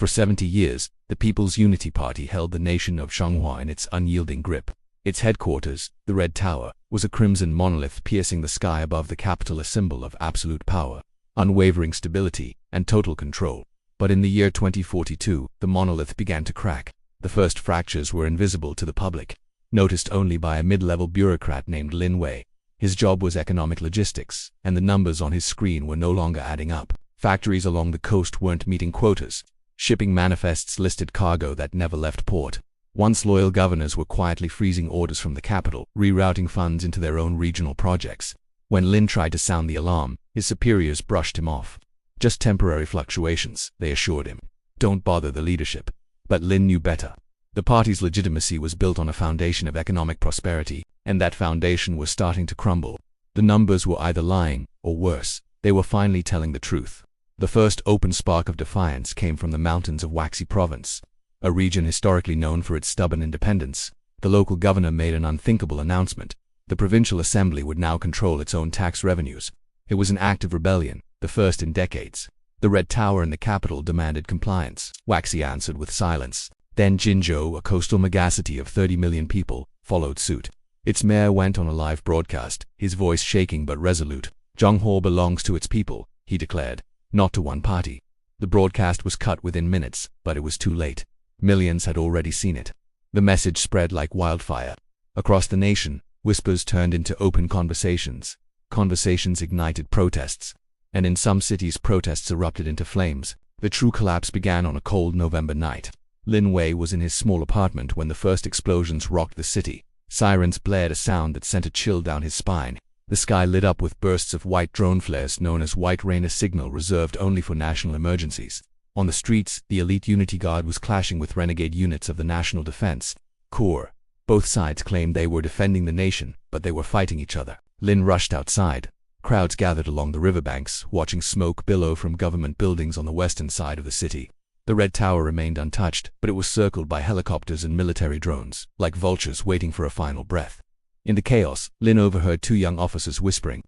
For 70 years, the People's Unity Party held the nation of Zhonghua in its unyielding grip. Its headquarters, the Red Tower, was a crimson monolith piercing the sky above the capital, a symbol of absolute power, unwavering stability, and total control. But in the year 2042, the monolith began to crack. The first fractures were invisible to the public, noticed only by a mid-level bureaucrat named Lin Wei. His job was economic logistics, and the numbers on his screen were no longer adding up. Factories along the coast weren't meeting quotas. Shipping manifests listed cargo that never left port. Once loyal governors were quietly freezing orders from the capital, rerouting funds into their own regional projects. When Lin tried to sound the alarm, his superiors brushed him off. Just temporary fluctuations, they assured him. Don't bother the leadership. But Lin knew better. The party's legitimacy was built on a foundation of economic prosperity, and that foundation was starting to crumble. The numbers were either lying, or worse, they were finally telling the truth. The first open spark of defiance came from the mountains of Waxi Province, a region historically known for its stubborn independence. The local governor made an unthinkable announcement. The provincial assembly would now control its own tax revenues. It was an act of rebellion, the first in decades. The Red Tower in the capital demanded compliance. Waxi answered with silence. Then Jinzhou, a coastal megacity of 30 million people, followed suit. Its mayor went on a live broadcast, his voice shaking but resolute. Zhonghua belongs to its people, he declared, not to one party. The broadcast was cut within minutes, but it was too late. Millions had already seen it. The message spread like wildfire. Across the nation, whispers turned into open conversations. Conversations ignited protests. And in some cities, protests erupted into flames. The true collapse began on a cold November night. Lin Wei was in his small apartment when the first explosions rocked the city. Sirens blared, a sound that sent a chill down his spine. The sky lit up with bursts of white drone flares known as White Rain, a signal reserved only for national emergencies. On the streets, the elite Unity Guard was clashing with renegade units of the National Defense Corps. Both sides claimed they were defending the nation, but they were fighting each other. Lin rushed outside. Crowds gathered along the riverbanks, watching smoke billow from government buildings on the western side of the city. The Red Tower remained untouched, but it was circled by helicopters and military drones, like vultures waiting for a final breath. In the chaos, Lin overheard two young officers whispering.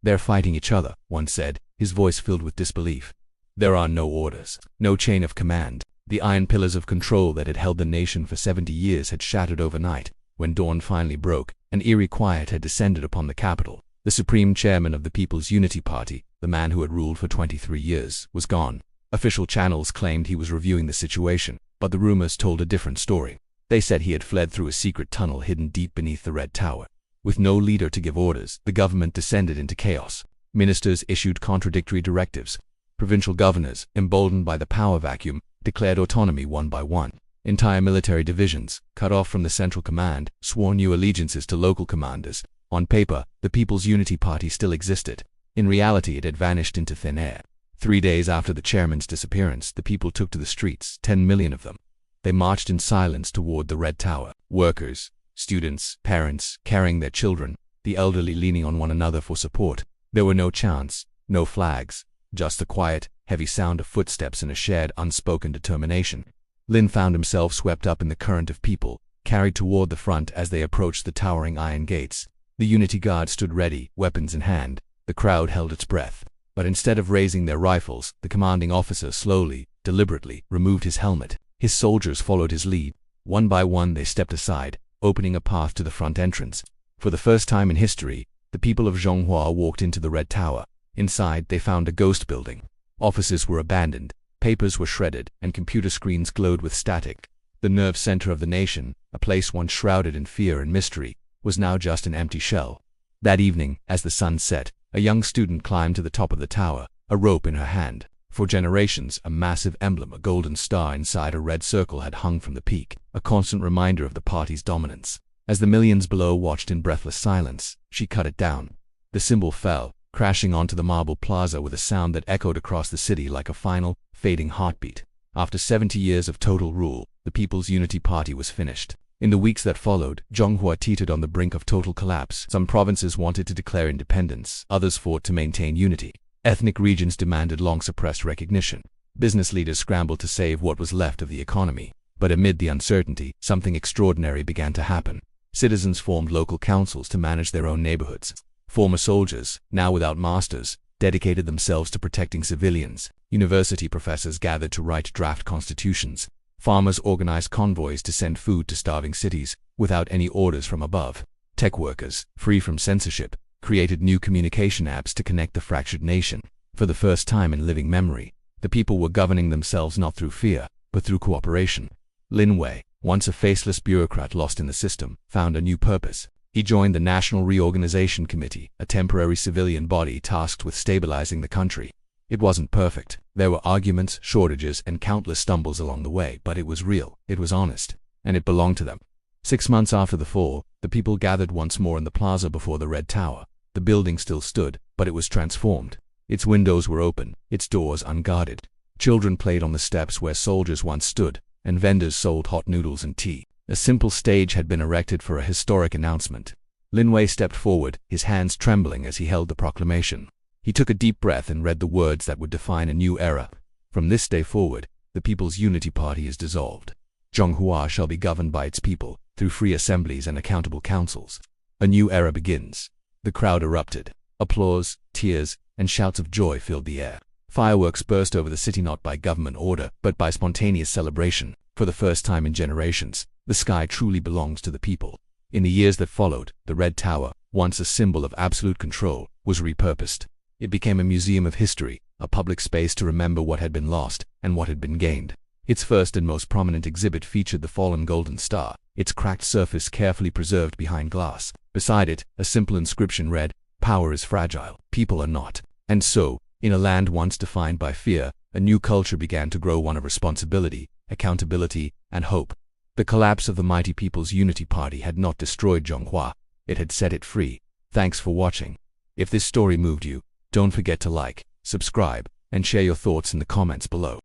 "They're fighting each other," one said, his voice filled with disbelief. "There are no orders, no chain of command." The iron pillars of control that had held the nation for 70 years had shattered overnight. When dawn finally broke, an eerie quiet had descended upon the capital. The supreme chairman of the People's Unity Party, the man who had ruled for 23 years, was gone. Official channels claimed he was reviewing the situation, but the rumors told a different story. They said he had fled through a secret tunnel hidden deep beneath the Red Tower. With no leader to give orders, the government descended into chaos. Ministers issued contradictory directives. Provincial governors, emboldened by the power vacuum, declared autonomy one by one. Entire military divisions, cut off from the central command, swore new allegiances to local commanders. On paper, the People's Unity Party still existed. In reality, it had vanished into thin air. 3 days after the chairman's disappearance, the people took to the streets, 10 million of them. They marched in silence toward the Red Tower. Workers, students, parents, carrying their children, the elderly leaning on one another for support. There were no chants, no flags, just the quiet, heavy sound of footsteps and a shared, unspoken determination. Lin found himself swept up in the current of people, carried toward the front as they approached the towering iron gates. The Unity Guard stood ready, weapons in hand. The crowd held its breath. But instead of raising their rifles, the commanding officer slowly, deliberately, removed his helmet. His soldiers followed his lead. One by one they stepped aside, opening a path to the front entrance. For the first time in history, the people of Zhonghua walked into the Red Tower. Inside, they found a ghost building. Offices were abandoned, papers were shredded, and computer screens glowed with static. The nerve center of the nation, a place once shrouded in fear and mystery, was now just an empty shell. That evening, as the sun set, a young student climbed to the top of the tower, a rope in her hand. For generations, a massive emblem, a golden star inside a red circle, had hung from the peak, a constant reminder of the party's dominance. As the millions below watched in breathless silence, she cut it down. The symbol fell, crashing onto the marble plaza with a sound that echoed across the city like a final, fading heartbeat. After 70 years of total rule, the People's Unity Party was finished. In the weeks that followed, Zhonghua teetered on the brink of total collapse. Some provinces wanted to declare independence, others fought to maintain unity. Ethnic regions demanded long-suppressed recognition. Business leaders scrambled to save what was left of the economy. But amid the uncertainty, something extraordinary began to happen. Citizens formed local councils to manage their own neighborhoods. Former soldiers, now without masters, dedicated themselves to protecting civilians. University professors gathered to write draft constitutions. Farmers organized convoys to send food to starving cities without any orders from above. Tech workers, free from censorship, created new communication apps to connect the fractured nation. For the first time in living memory, the people were governing themselves not through fear, but through cooperation. Lin Wei, once a faceless bureaucrat lost in the system, found a new purpose. He joined the National Reorganization Committee, a temporary civilian body tasked with stabilizing the country. It wasn't perfect. There were arguments, shortages, and countless stumbles along the way, but it was real, it was honest, and it belonged to them. 6 months after the fall, the people gathered once more in the plaza before the Red Tower. The building still stood, but it was transformed. Its windows were open, its doors unguarded. Children played on the steps where soldiers once stood, and vendors sold hot noodles and tea. A simple stage had been erected for a historic announcement. Lin Wei stepped forward, his hands trembling as he held the proclamation. He took a deep breath and read the words that would define a new era. From this day forward, the People's Unity Party is dissolved. Zhonghua shall be governed by its people, through free assemblies and accountable councils. A new era begins. The crowd erupted. Applause, tears, and shouts of joy filled the air. Fireworks burst over the city not by government order, but by spontaneous celebration. For the first time in generations, the sky truly belongs to the people. In the years that followed, the Red Tower, once a symbol of absolute control, was repurposed. It became a museum of history, a public space to remember what had been lost and what had been gained. Its first and most prominent exhibit featured the fallen golden star, its cracked surface carefully preserved behind glass. Beside it, a simple inscription read, "Power is fragile, people are not." And so, in a land once defined by fear, a new culture began to grow, one of responsibility, accountability, and hope. The collapse of the mighty People's Unity Party had not destroyed Zhonghua, it had set it free. Thanks for watching. If this story moved you, don't forget to like, subscribe, and share your thoughts in the comments below.